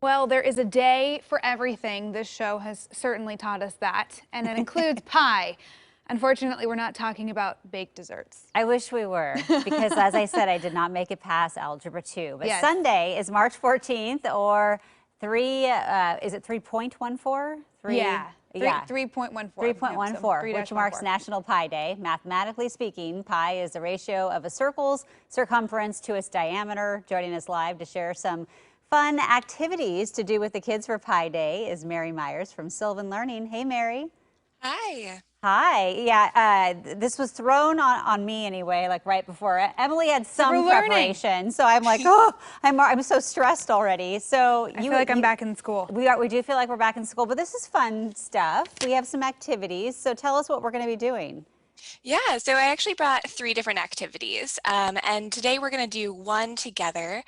Well, there is a day for everything. This show has certainly taught us that, and it includes pie. Unfortunately, we're not talking about baked desserts. I wish we were, because as I said, I did not make it past Algebra 2. But Yes. Sunday is March 14th, or is it 3.14? Yeah. Yeah. 3.14. 3.14, which marks National Pi Day. Mathematically speaking, pi is the ratio of a circle's circumference to its diameter. Joining us live to share some fun activities to do with the kids for Pi Day is Mary Myers from Sylvan Learning. Hey, Mary. Hi. Hi. Yeah, this was thrown on me anyway, like right before. Emily had some preparation, so I'm like, oh, I'm so stressed already. So I feel like I'm back in school. We do feel like we're back in school, but this is fun stuff. We have some activities, so tell us what we're going to be doing. Yeah, so I actually brought 3 different activities, and today we're going to do one together,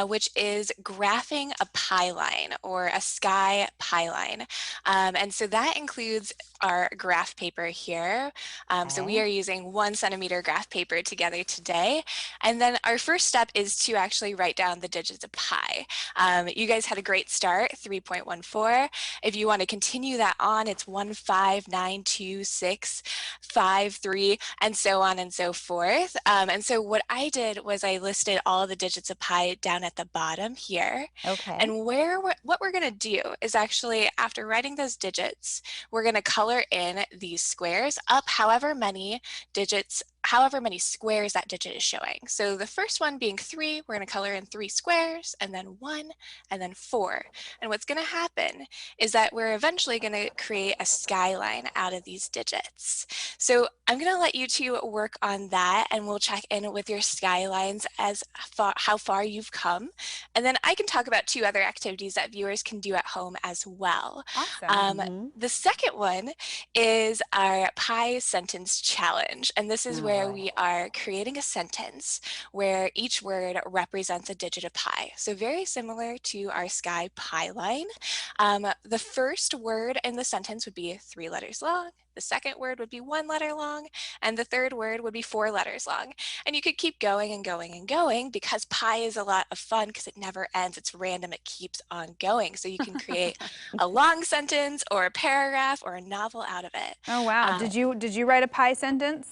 which is graphing a pi line or a sky pi line. And so that includes our graph paper here. So we are using 1 centimeter graph paper together today. And then our first step is to actually write down the digits of pi. You guys had a great start, 3.14. If you want to continue that on, it's 1592653, and so on and so forth. And so what I did was I listed all the digits of pi down at the bottom here. Okay. And what we're going to do is actually, after writing those digits, we're going to color in these squares up however many squares that digit is showing. So the first one being 3, we're going to color in 3 squares, and then 1, and then 4. And what's going to happen is that we're eventually going to create a skyline out of these digits. So I'm going to let you two work on that, and we'll check in with your skylines as how far you've come. And then I can talk about 2 other activities that viewers can do at home as well. Awesome. The second one is our Pi Sentence Challenge, and this is where we are creating a sentence where each word represents a digit of pi. So very similar to our sky pi line. The first word in the sentence would be 3 letters long. The second word would be 1 letter long, and the third word would be 4 letters long. And you could keep going and going and going, because pi is a lot of fun because it never ends. It's random. It keeps on going. So you can create a long sentence or a paragraph or a novel out of it. Oh, wow. Did you write a pi sentence?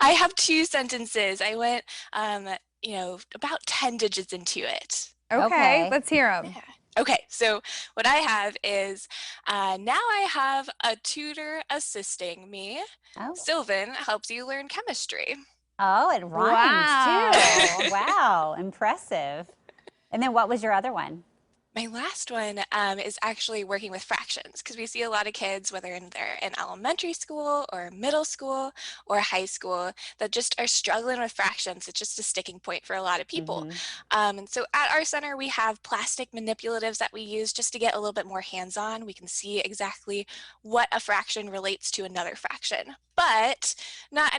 I have 2 sentences. I went, about 10 digits into it. Okay. Let's hear them. Yeah. Okay, so what I have is, now I have a tutor assisting me. Sylvan helps you learn chemistry. Oh, it rhymes too. Wow, impressive. And then what was your other one? My last one is actually working with fractions, because we see a lot of kids, whether they're in elementary school or middle school or high school, that just are struggling with fractions. It's just a sticking point for a lot of people. And so at our center, we have plastic manipulatives that we use just to get a little bit more hands-on. We can see exactly what a fraction relates to another fraction. But not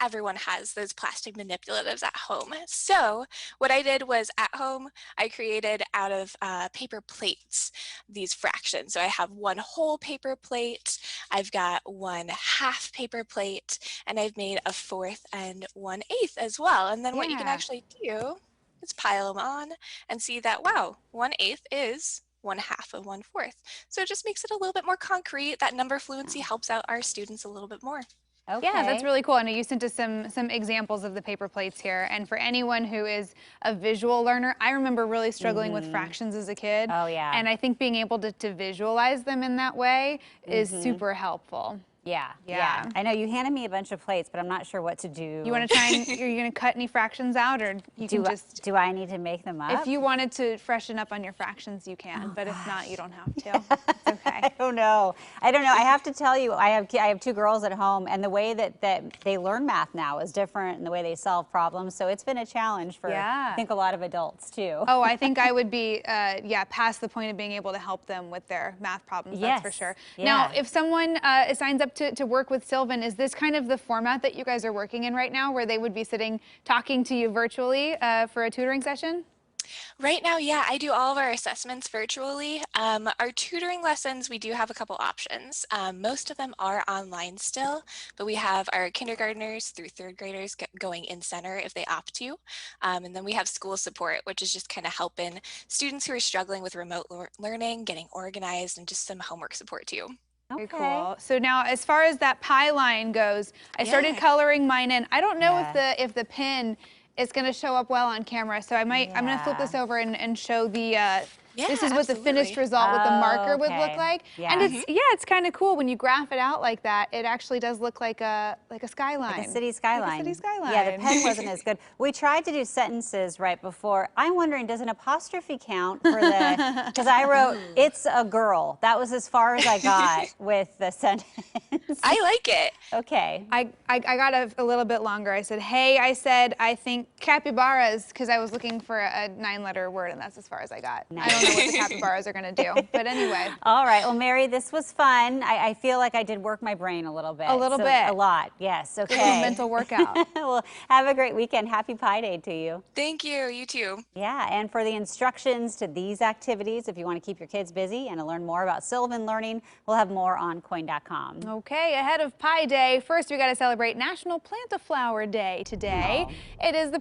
everyone has those plastic manipulatives at home. So what I did was, at home, I created out of paper plates these fractions. So I have 1 whole paper plate, I've got 1 half paper plate, and I've made a 4th and 1/8 as well. And then what you can actually do is pile them on and see that, wow, 1/8 is 1/2 of 1/4. So it just makes it a little bit more concrete. That number fluency helps out our students a little bit more. Okay. Yeah, that's really cool. I know you sent us some examples of the paper plates here. And for anyone who is a visual learner, I remember really struggling with fractions as a kid. Oh, yeah. And I think being able to visualize them in that way is super helpful. Yeah. I know you handed me a bunch of plates, but I'm not sure what to do. You want to try and, are you going to cut any fractions out, or you can just... Do I need to make them up? If you wanted to freshen up on your fractions, you can, but if not, you don't have to. It's okay. I don't know. I have to tell you, I have 2 girls at home, and the way that they learn math now is different, and the way they solve problems. So it's been a challenge for, I think, a lot of adults too. Oh, I think I would be, past the point of being able to help them with their math problems. That's for sure. Now, if someone signs up to work with Sylvan, is this kind of the format that you guys are working in right now, where they would be sitting talking to you virtually for a tutoring session? Right now, yeah, I do all of our assessments virtually. Our tutoring lessons, we do have a couple options. Most of them are online still, but we have our kindergartners through third graders going in center if they opt to. And then we have school support, which is just kind of helping students who are struggling with remote learning, getting organized, and just some homework support too. Very Okay. cool. So now, as far as that pie line goes, I started Yeah. coloring mine in. I don't know Yeah. if the pin is going to show up well on camera, so I'm going to flip this over and show the. Yeah, This is what the finished absolutely. result with the marker would look Okay. like. And Yeah. it's kind of cool when you graph it out like that. It actually does look like a skyline. Like a city skyline. Like a city skyline. Yeah, the pen wasn't as good. We tried to do sentences right before. I'm wondering, does an apostrophe count for the, because I wrote, "It's a girl." That was as far as I got with the sentence. I like it. Okay. I got a little bit longer. I said, hey, I think capybaras, because I was looking for a 9-letter word, and that's as far as I got. Nice. I don't know what the capybaras are going to do, but anyway. All right. Well, Mary, this was fun. I feel like I did work my brain a little bit. A little bit. A lot. Yes. Okay. Good little mental workout. Well, have a great weekend. Happy Pi Day to you. Thank you. You too. Yeah, and for the instructions to these activities, if you want to keep your kids busy and to learn more about Sylvan Learning, we'll have more on coin.com. Okay, ahead of Pi Day, first we got to celebrate National Plant a Flower Day today. Oh. It is the